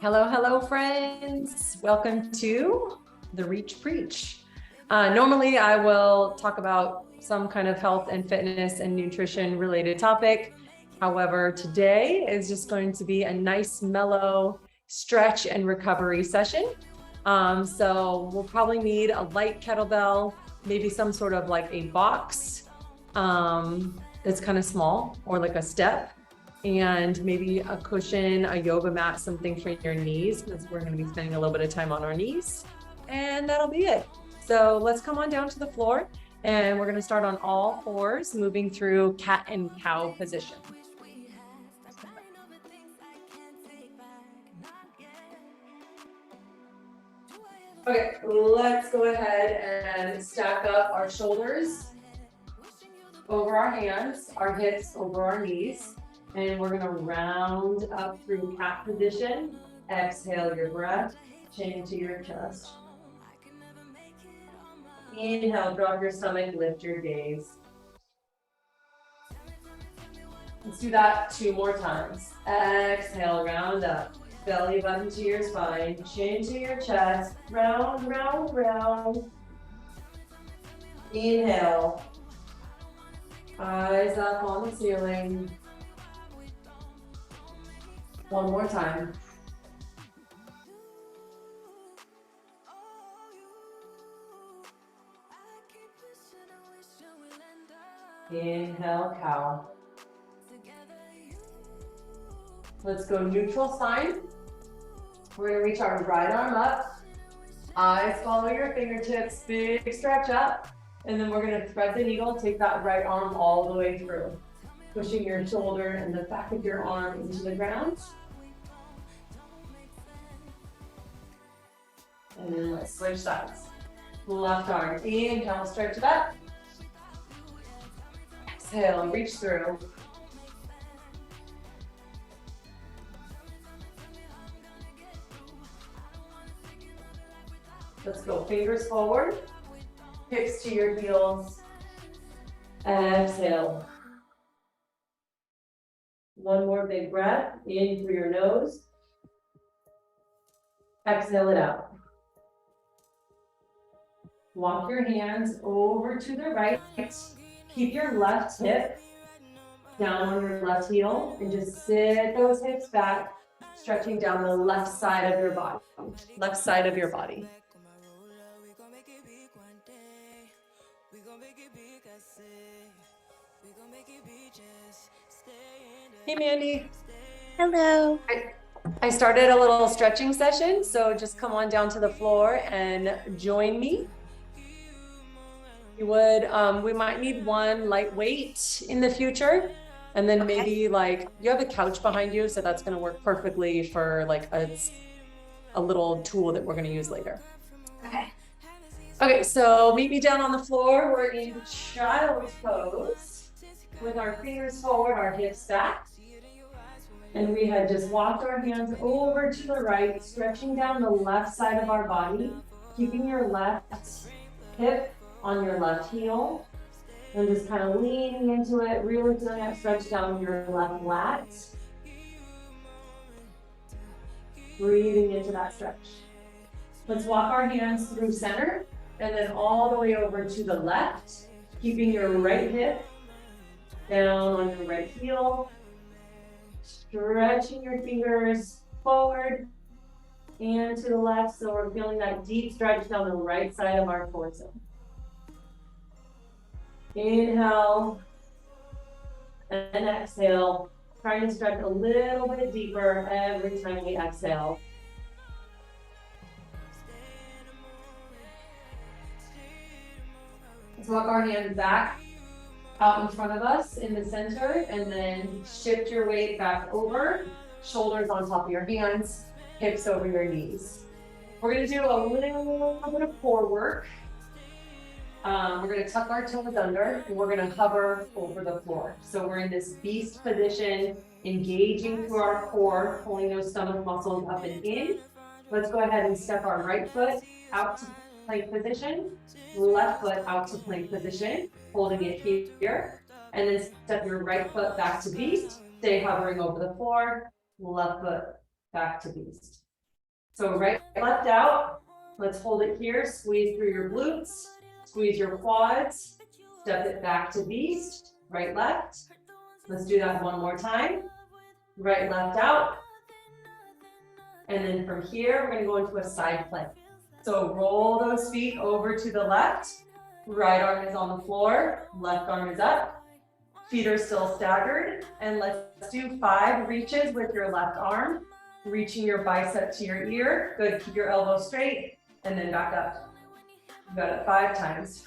Hello, hello, friends. Welcome to the Reach Preach. Normally, I will talk about some kind of health and fitness and nutrition related topic. However, today is just going to be a nice, mellow stretch and recovery session. So we'll probably need a light kettlebell, maybe some sort of like a box that's kind of small, or like a step, and maybe a cushion, a yoga mat, something for your knees, because we're going to be spending a little bit of time on our knees. And that'll be it. So let's come on down to the floor, and we're going to start on all fours, moving through cat and cow position. Okay, let's go ahead and stack up our shoulders over our hands, our hips over our knees, and we're gonna round up through cat position. Exhale your breath, chin to your chest. Inhale, drop your stomach, lift your gaze. Let's do that 2 more times. Exhale, round up. Belly button to your spine, chin to your chest, round, round, round. Inhale. Eyes up on the ceiling. 1 more time. Inhale, cow. Let's go neutral spine. We're gonna reach our right arm up. Eyes follow your fingertips, big stretch up. And then we're gonna thread the needle, take that right arm all the way through, pushing your shoulder and the back of your arm into the ground. And then let's switch sides. Left arm, inhale, stretch it up. Exhale, reach through. Let's go fingers forward, hips to your heels. Exhale. 1 more big breath, in through your nose. Exhale it out. Walk your hands over to the right. Keep your left hip down on your left heel and just sit those hips back, stretching down the left side of your body. Left side of your body. Hey, Mandy. Hello. I started a little stretching session, so just come on down to the floor and join me. You would, we might need one lightweight in the future. And then maybe like, you have a couch behind you, so that's gonna work perfectly for like a little tool that we're gonna use later. Okay, so meet me down on the floor. We're in child's pose with our fingers forward, our hips back. And we had just walked our hands over to the right, stretching down the left side of our body, keeping your left hip on your left heel, and just kind of leaning into it, really feeling that stretch down your left lat. Breathing into that stretch. Let's walk our hands through center, and then all the way over to the left, keeping your right hip down on your right heel. Stretching your fingers forward and to the left, so we're feeling that deep stretch down the right side of our torso. Inhale and exhale, trying to stretch a little bit deeper every time we exhale. Let's walk our hands back out in front of us in the center, and then shift your weight back over, shoulders on top of your hands, hips over your knees. We're gonna do a little bit of core work. We're gonna tuck our toes under, and we're gonna hover over the floor. So we're in this beast position, engaging through our core, pulling those stomach muscles up and in. Let's go ahead and step our right foot out to plank position, left foot out to plank position, holding it here, and then step your right foot back to beast, stay hovering over the floor, left foot back to beast. So right, left out. Let's hold it here. Squeeze through your glutes. Squeeze your quads. Step it back to beast. Right, left. Let's do that one more time. Right, left out. And then from here, we're going to go into a side plank. So roll those feet over to the left. Right arm is on the floor. Left arm is up. Feet are still staggered. And let's do 5 reaches with your left arm. Reaching your bicep to your ear. Good, keep your elbow straight. And then back up. You got it 5 times.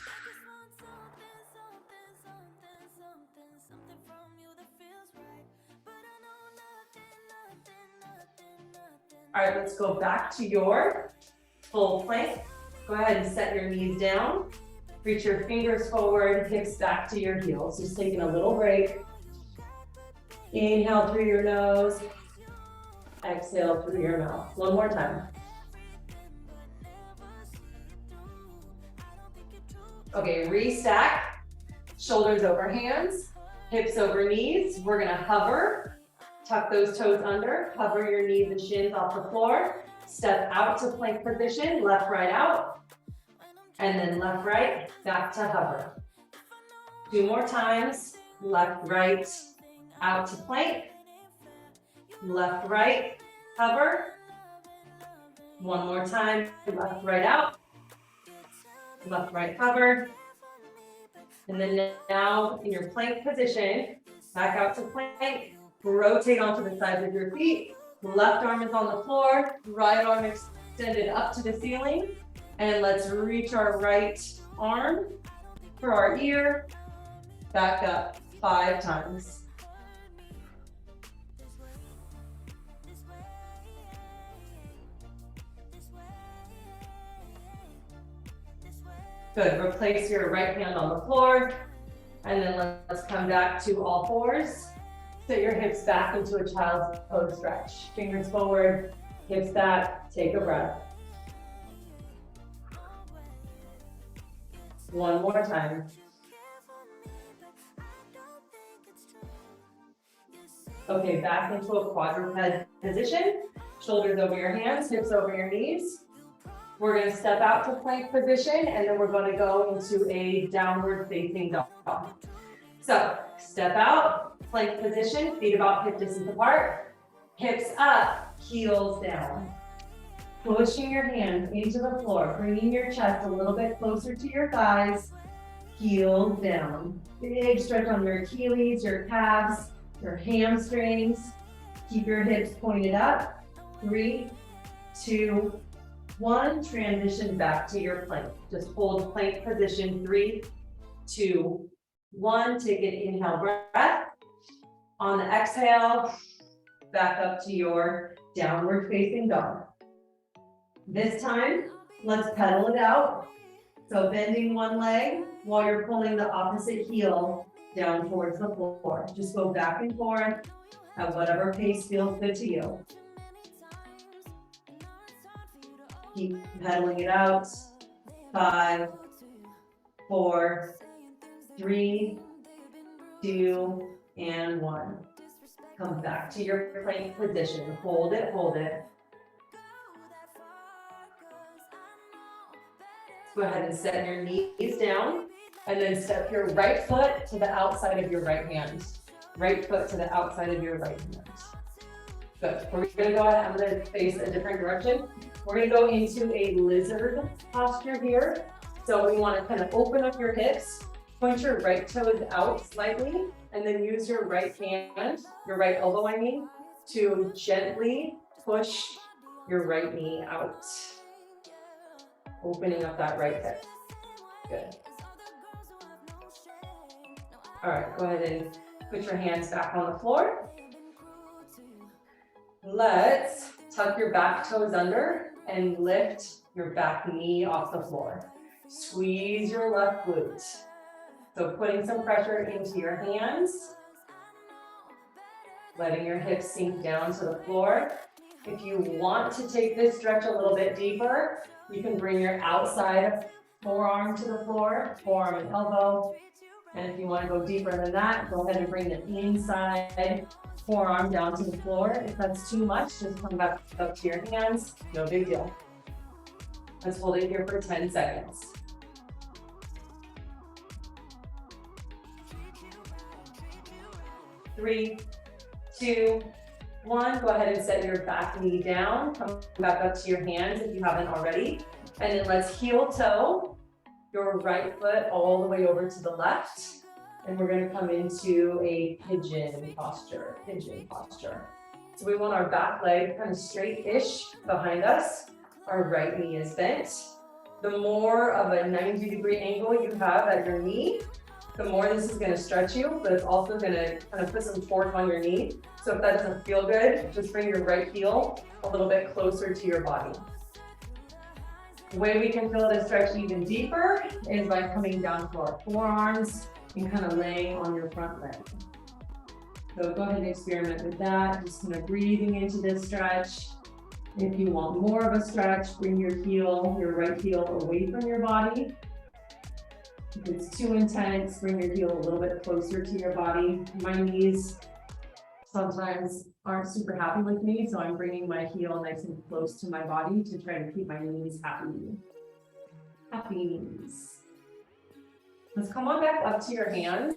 All right, let's go back to your full plank. Go ahead and set your knees down. Reach your fingers forward, hips back to your heels. Just taking a little break. Inhale through your nose. Exhale through your mouth. One more time. Okay, restack. Shoulders over hands, hips over knees. We're gonna hover. Tuck those toes under, hover your knees and shins off the floor. Step out to plank position, left, right out. And then left, right, back to hover. 2 more times, left, right, out to plank. Left, right, hover. 1 more time, left, right, out. Left, right, hover. And then now in your plank position, back out to plank. Rotate onto the sides of your feet. Left arm is on the floor, right arm extended up to the ceiling. And let's reach our right arm for our ear. Back up 5 times. Good, replace your right hand on the floor. And then let's come back to all fours. Sit your hips back into a child's pose stretch. Fingers forward, hips back, take a breath. 1 more time. Okay, back into a quadruped position. Shoulders over your hands, hips over your knees. We're going to step out to plank position, and then we're going to go into a downward facing dog. So step out, plank position, feet about hip distance apart, hips up, heels down. Pushing your hands into the floor, bringing your chest a little bit closer to your thighs, heels down. Big stretch on your Achilles, your calves, your hamstrings. Keep your hips pointed up. 3, 2, 1. Transition back to your plank. Just hold plank position. 3, 2, 1. Take an inhale breath. On the exhale, back up to your downward facing dog. This time, let's pedal it out. So bending one leg while you're pulling the opposite heel down towards the floor. Just go back and forth at whatever pace feels good to you. Keep pedaling it out. 5, 4, 3, 2, and 1. Come back to your plank position. Hold it, hold it. Go ahead and set your knees down and then step your right foot to the outside of your right hand. Right foot to the outside of your right hand. Good. We're gonna go ahead, I'm gonna face a different direction. We're gonna go into a lizard posture here. So we wanna kind of open up your hips, point your right toes out slightly, and then use your right hand, your right elbow I mean, to gently push your right knee out. Opening up that right hip. Good. All right, go ahead and put your hands back on the floor. Let's tuck your back toes under and lift your back knee off the floor. Squeeze your left glute. So putting some pressure into your hands, letting your hips sink down to the floor. If you want to take this stretch a little bit deeper, you can bring your outside forearm to the floor, forearm and elbow. And if you want to go deeper than that, go ahead and bring the inside forearm down to the floor. If that's too much, just come back up to your hands. No big deal. Let's hold it here for 10 seconds. 3, 2, 1. Go ahead and set your back knee down. Come back up to your hands if you haven't already. And then let's heel toe your right foot all the way over to the left. And we're going to come into a pigeon posture. So we want our back leg kind of straight-ish behind us. Our right knee is bent. The more of a 90-degree angle you have at your knee, the more this is going to stretch you, but it's also going to kind of put some torque on your knee. So if that doesn't feel good, just bring your right heel a little bit closer to your body. The way we can feel this stretch even deeper is by coming down to our forearms and kind of laying on your front leg. So go ahead and experiment with that. Just kind of breathing into this stretch. If you want more of a stretch, bring your right heel away from your body. If it's too intense, bring your heel a little bit closer to your body. My knees sometimes aren't super happy with me, so I'm bringing my heel nice and close to my body to try to keep my knees happy. Happy knees. Let's come on back up to your hands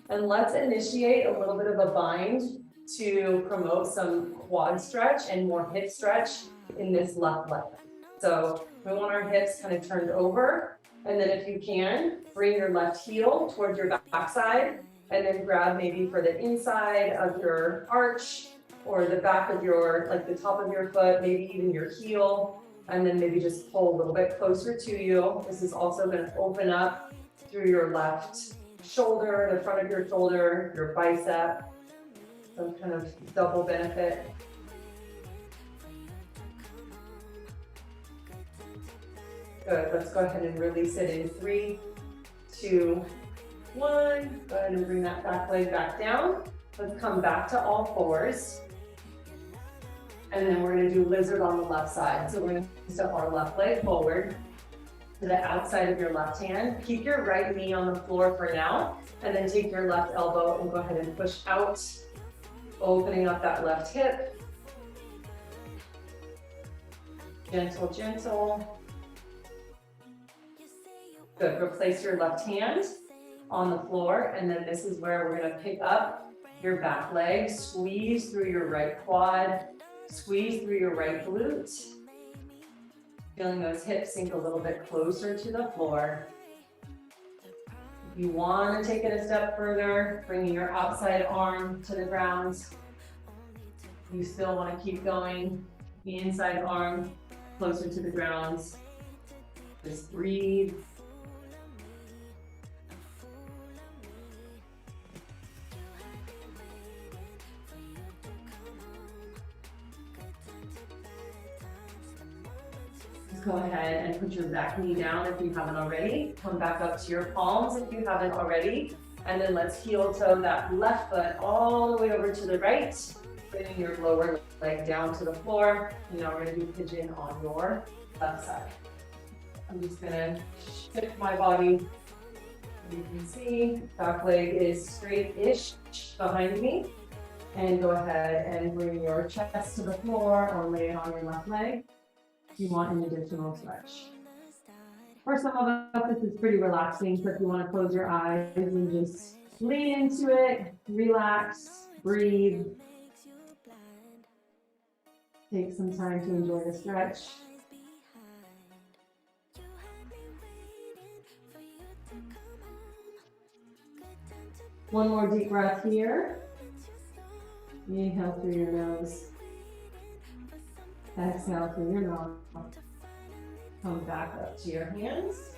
and let's initiate a little bit of a bind to promote some quad stretch and more hip stretch in this left leg. So we want our hips kind of turned over, and then if you can, bring your left heel towards your backside and then grab maybe for the inside of your arch or the back of your, like the top of your foot, maybe even your heel, and then maybe just pull a little bit closer to you. This is also going to open up through your left shoulder, the front of your shoulder, your bicep, some kind of double benefit. Good, let's go ahead and release it in 3, 2, 1. Go ahead and bring that back leg back down. Let's come back to all fours. And then we're gonna do lizard on the left side. So we're gonna step our left leg forward to the outside of your left hand. Keep your right knee on the floor for now, and then take your left elbow and go ahead and push out, opening up that left hip. Gentle, gentle. Good, replace your left hand on the floor, and then this is where we're gonna pick up your back leg, squeeze through your right quad, squeeze through your right glute. Feeling those hips sink a little bit closer to the floor. If you want to take it a step further, bringing your outside arm to the ground. You still want to keep going. The inside arm closer to the ground. Just breathe. Go ahead and put your back knee down if you haven't already. Come back up to your palms if you haven't already. And then let's heel toe that left foot all the way over to the right, bringing your lower leg down to the floor. Now we're gonna do pigeon on your left side. I'm just gonna shift my body. You can see back leg is straight-ish behind me. And go ahead and bring your chest to the floor or lay it on your left leg. You want an additional stretch. For some of us, this is pretty relaxing, so if you want to close your eyes and just lean into it, relax, breathe. Take some time to enjoy the stretch. One more deep breath here. Inhale through your nose. Exhale through your mouth. Come back up to your hands.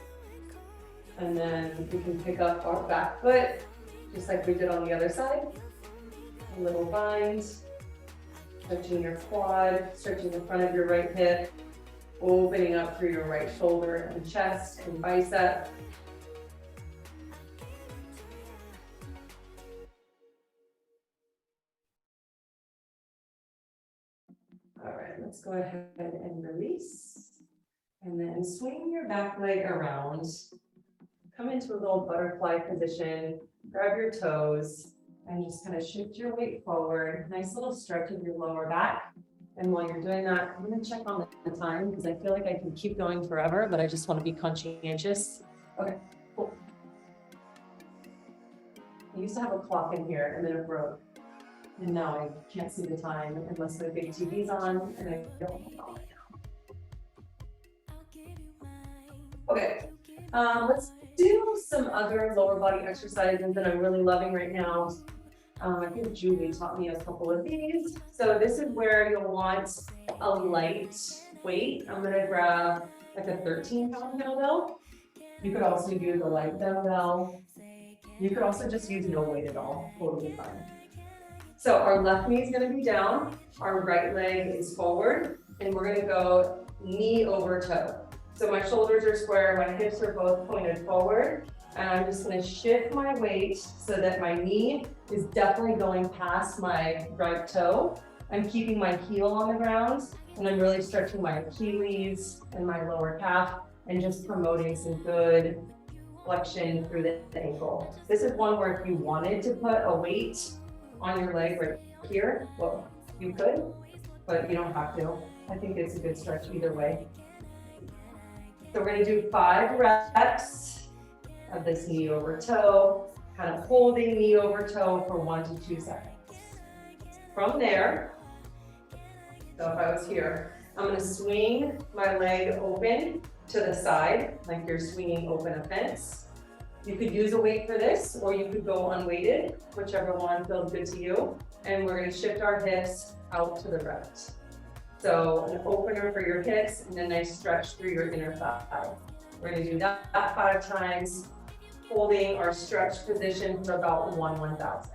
And then we can pick up our back foot, just like we did on the other side. A little bind. Stretching your quad, stretching the front of your right hip, opening up through your right shoulder and chest and bicep. All right, let's go ahead and release. And then swing your back leg around. come into a little butterfly position, grab your toes, and just kind of shift your weight forward. Nice little stretch of your lower back. And while you're doing that, I'm gonna check on the time because I feel like I can keep going forever, but I just want to be conscientious. Okay, cool. I used to have a clock in here and then it broke. And now I can't see the time unless the big TV's on, and I don't know right now. Okay, let's do some other lower body exercises that I'm really loving right now. I think Julie taught me a couple of these. So this is where you'll want a light weight. I'm gonna grab like a 13-pound kettlebell. You could also use a light dumbbell. You could also just use no weight at all, totally fine. So our left knee is gonna be down, our right leg is forward, and we're gonna go knee over toe. So my shoulders are square, my hips are both pointed forward, and I'm just gonna shift my weight so that my knee is definitely going past my right toe. I'm keeping my heel on the ground, and I'm really stretching my Achilles and my lower calf, and just promoting some good flexion through the ankle. This is one where if you wanted to put a weight on your leg right here, well, you could, but you don't have to. I think it's a good stretch either way. So we're gonna do 5 reps of this knee over toe, kind of holding knee over toe for 1 to 2 seconds. From there, so if I was here, I'm gonna swing my leg open to the side, like you're swinging open a fence. You could use a weight for this, or you could go unweighted, whichever one feels good to you. And we're gonna shift our hips out to the right. So an opener for your hips and a nice stretch through your inner thigh. We're gonna do that 5 times, holding our stretch position for about 1,000.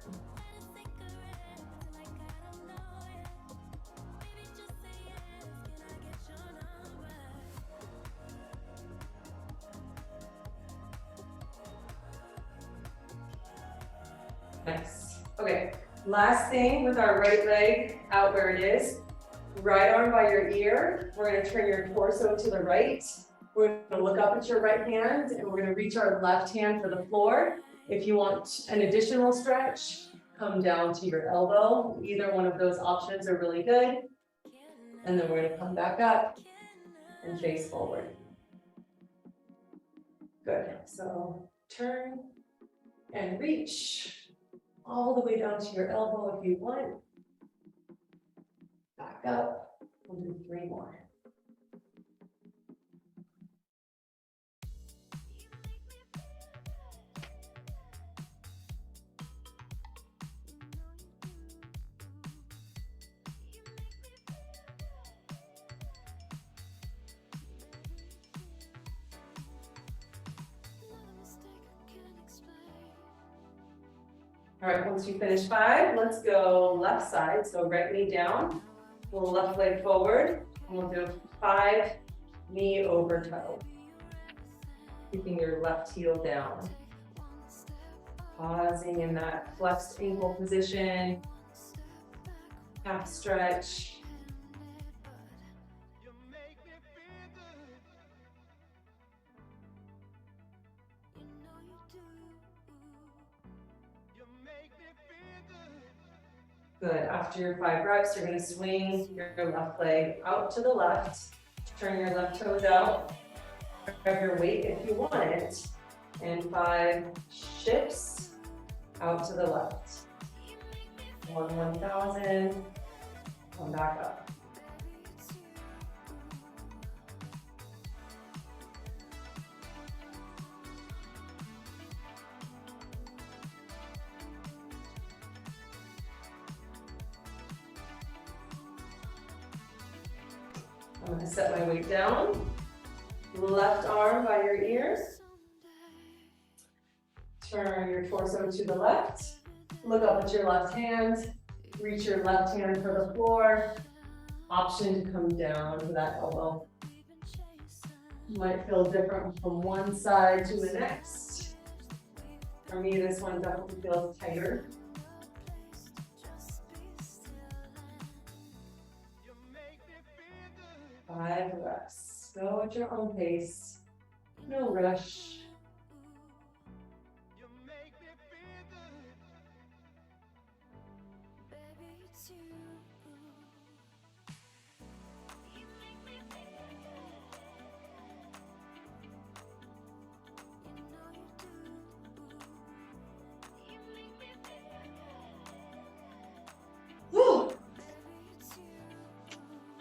Nice. Okay, last thing with our right leg out where it is, right arm by your ear. We're gonna turn your torso to the right. We're gonna look up at your right hand and we're gonna reach our left hand for the floor. If you want an additional stretch, come down to your elbow. Either one of those options are really good. And then we're gonna come back up and face forward. Good, so turn and reach all the way down to your elbow if you want. Back up, we'll do 3 more. All right, once you finish 5, let's go left side. So right knee down, we'll left leg forward, and we'll do 5 knee over toe. Keeping your left heel down. Pausing in that flexed ankle position, half stretch. Good, after your 5 reps, you're gonna swing your left leg out to the left, turn your left toes out, grab your weight if you want it, and 5 shifts out to the left. 1,000, come back up. I'm gonna set my weight down. Left arm by your ears. Turn your torso to the left. Look up at your left hand. Reach your left hand for the floor. Option to come down to that elbow. Might feel different from one side to the next. For me, this one definitely feels tighter. Five reps. Go at your own pace. No rush.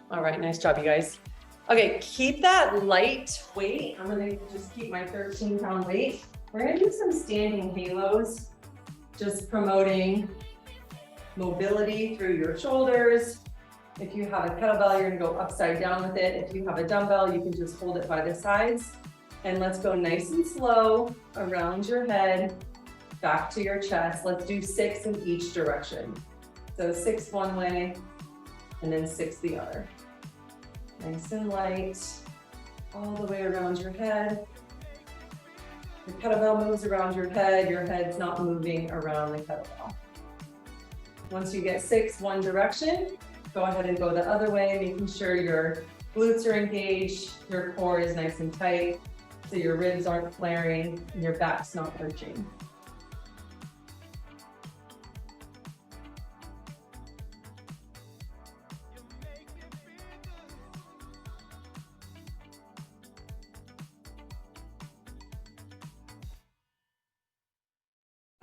All right, nice job, you guys. Okay, keep that light weight. I'm gonna just keep my 13-pound weight. We're gonna do some standing halos, just promoting mobility through your shoulders. If you have a kettlebell, you're gonna go upside down with it. If you have a dumbbell, you can just hold it by the sides. And let's go nice and slow around your head, back to your chest. Let's do 6 in each direction. So 6 one way, and then 6 the other. Nice and light, all the way around your head. The kettlebell moves around your head's not moving around the kettlebell. Once you get 6 one direction, go ahead and go the other way, making sure your glutes are engaged, your core is nice and tight, so your ribs aren't flaring, and your back's not arching.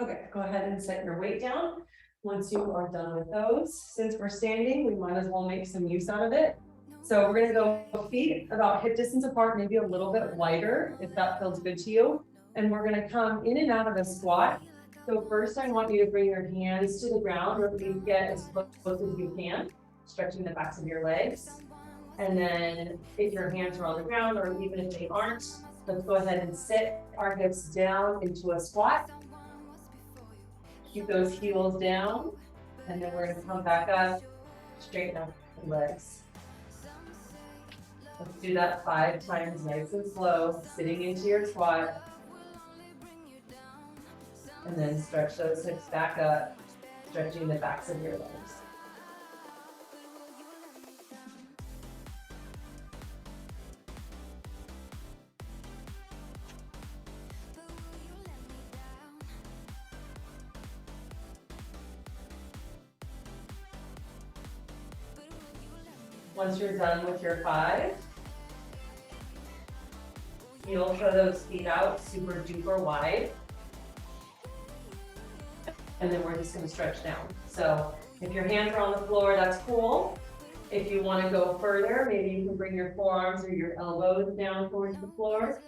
Okay, go ahead and set your weight down. Once you are done with those, since we're standing, we might as well make some use out of it. So we're gonna go feet about hip distance apart, maybe a little bit wider, if that feels good to you. And we're gonna come in and out of a squat. So first I want you to bring your hands to the ground, or please get as close as you can, stretching the backs of your legs. And then if your hands are on the ground, or even if they aren't, let's go ahead and sit our hips down into a squat. Keep those heels down, and then we're gonna come back up, straighten up the legs. Let's do that 5 times nice and slow, sitting into your squat. And then stretch those hips back up, stretching the backs of your legs. Once you're done with your 5, you'll throw those feet out super duper wide. And then we're just gonna stretch down. So if your hands are on the floor, that's cool. If you wanna go further, maybe you can bring your forearms or your elbows down towards the floor.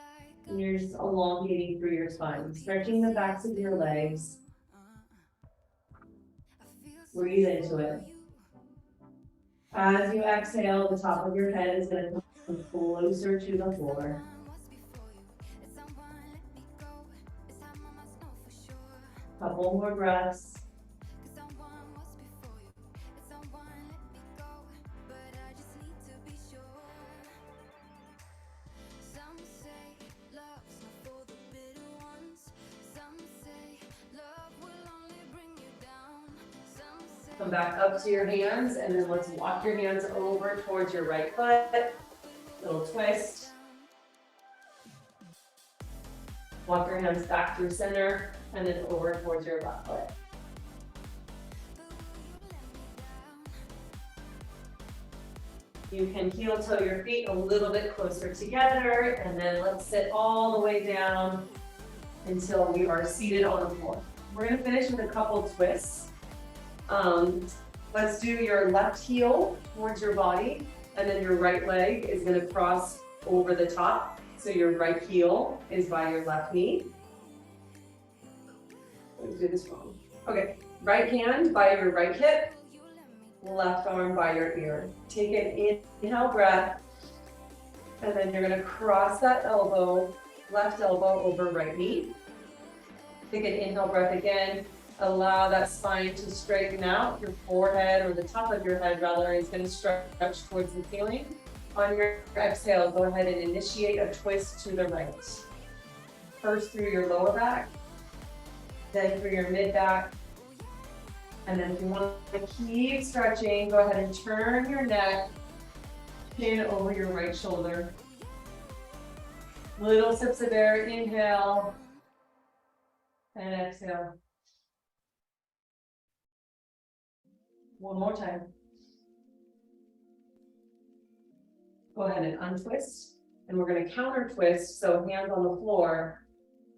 And you're just elongating through your spine, stretching the backs of your legs. Breathe into it. As you exhale, the top of your head is going to come closer to the floor. Couple more breaths. Come back up to your hands, and then let's walk your hands over towards your right foot. Little twist. Walk your hands back through center, and then over towards your left foot. You can heel toe your feet a little bit closer together, and then let's sit all the way down until we are seated on the floor. We're gonna finish with a couple twists. Let's do your left heel towards your body, and then your right leg is going to cross over the top. So your right heel is by your left knee. Let's do this wrong. Okay, right hand by your right hip, left arm by your ear. Take an inhale breath, and then you're going to cross that elbow, left elbow over right knee. Take an inhale breath again. Allow that spine to straighten out. Your forehead, or the top of your head rather, is going to stretch towards the ceiling. On your exhale, go ahead and initiate a twist to the right. First through your lower back, then through your mid back. And then if you want to keep stretching, go ahead and turn your neck, chin over your right shoulder. Little sips of air, inhale, and exhale. One more time. Go ahead and untwist, and we're going to counter twist. So hands on the floor,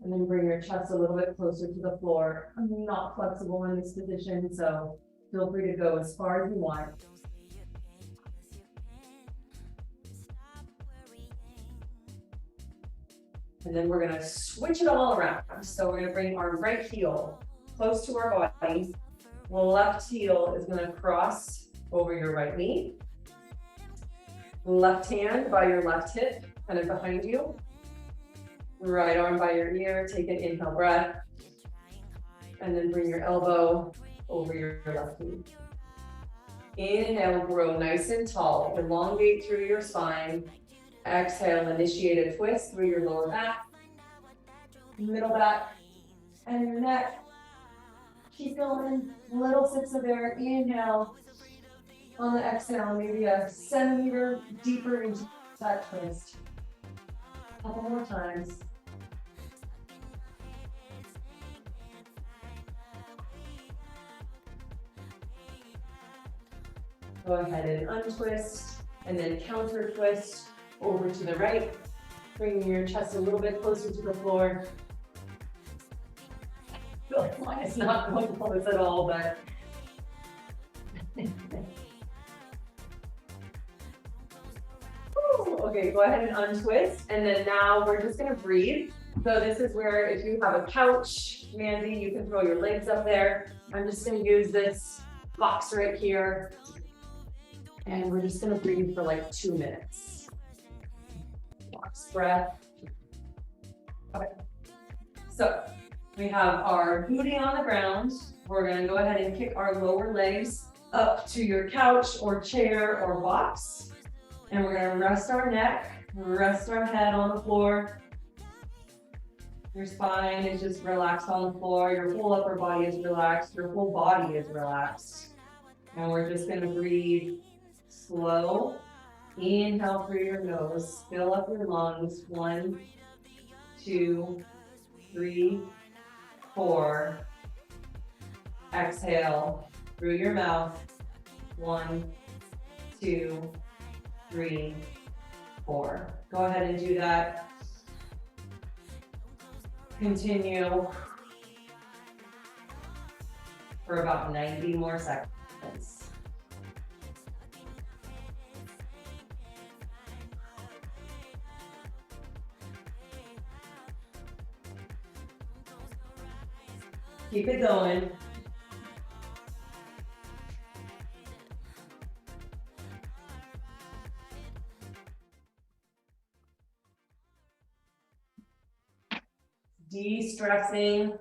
and then bring your chest a little bit closer to the floor. I'm not flexible in this position, so feel free to go as far as you want. And then we're gonna switch it all around. So we're gonna bring our right heel close to our body. The left heel is gonna cross over your right knee. Left hand by your left hip, kind of behind you. Right arm by your ear, take an inhale breath. And then bring your elbow over your left knee. Inhale, grow nice and tall. Elongate through your spine. Exhale, initiate a twist through your lower back, middle back, and your neck. Keep going. Little sips of air. Inhale. On the exhale, maybe a centimeter deeper into that twist. A couple more times. Go ahead and untwist, and then counter twist over to the right. Bringing your chest a little bit closer to the floor. I feel like mine is not going close at all, but okay, go ahead and untwist. And then now we're just gonna breathe. So this is where if you have a couch, Mandy, you can throw your legs up there. I'm just gonna use this box right here. And we're just gonna breathe for like 2 minutes. Box breath. Okay. So we have our booty on the ground. We're gonna go ahead and kick our lower legs up to your couch or chair or box. And we're gonna rest our neck, rest our head on the floor. Your spine is just relaxed on the floor. Your whole upper body is relaxed. Your whole body is relaxed. And we're just gonna breathe slow. Inhale through your nose, fill up your lungs. 1, 2, 3, 4. Exhale through your mouth. 1, 2, 3, 4. Go ahead and do that. Continue for about 90 more seconds. Keep it going. De-stressing. I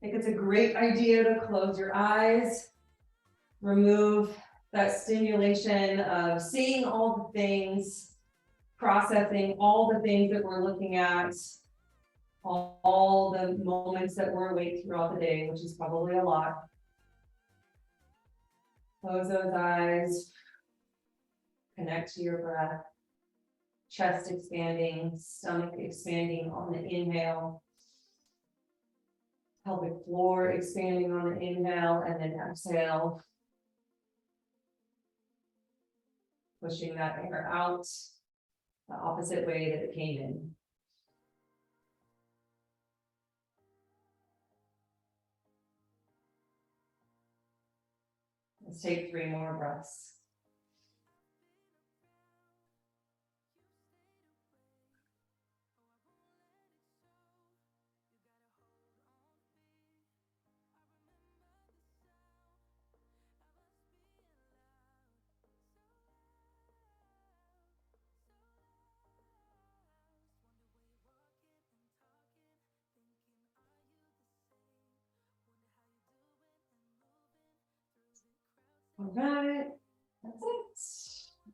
think it's a great idea to close your eyes, remove that stimulation of seeing all the things, processing all the things that we're looking at, all the moments that we're awake throughout the day, which is probably a lot. Close those eyes, connect to your breath, chest expanding, stomach expanding on the inhale, pelvic floor expanding on the inhale, and then exhale, pushing that air out the opposite way that it came in. Let's take 3 more breaths. All right, that's it.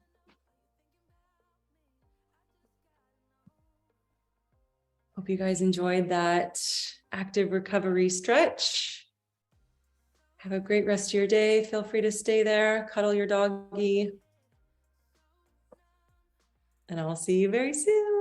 Hope you guys enjoyed that active recovery stretch. Have a great rest of your day. Feel free to stay there, cuddle your doggy. And I'll see you very soon.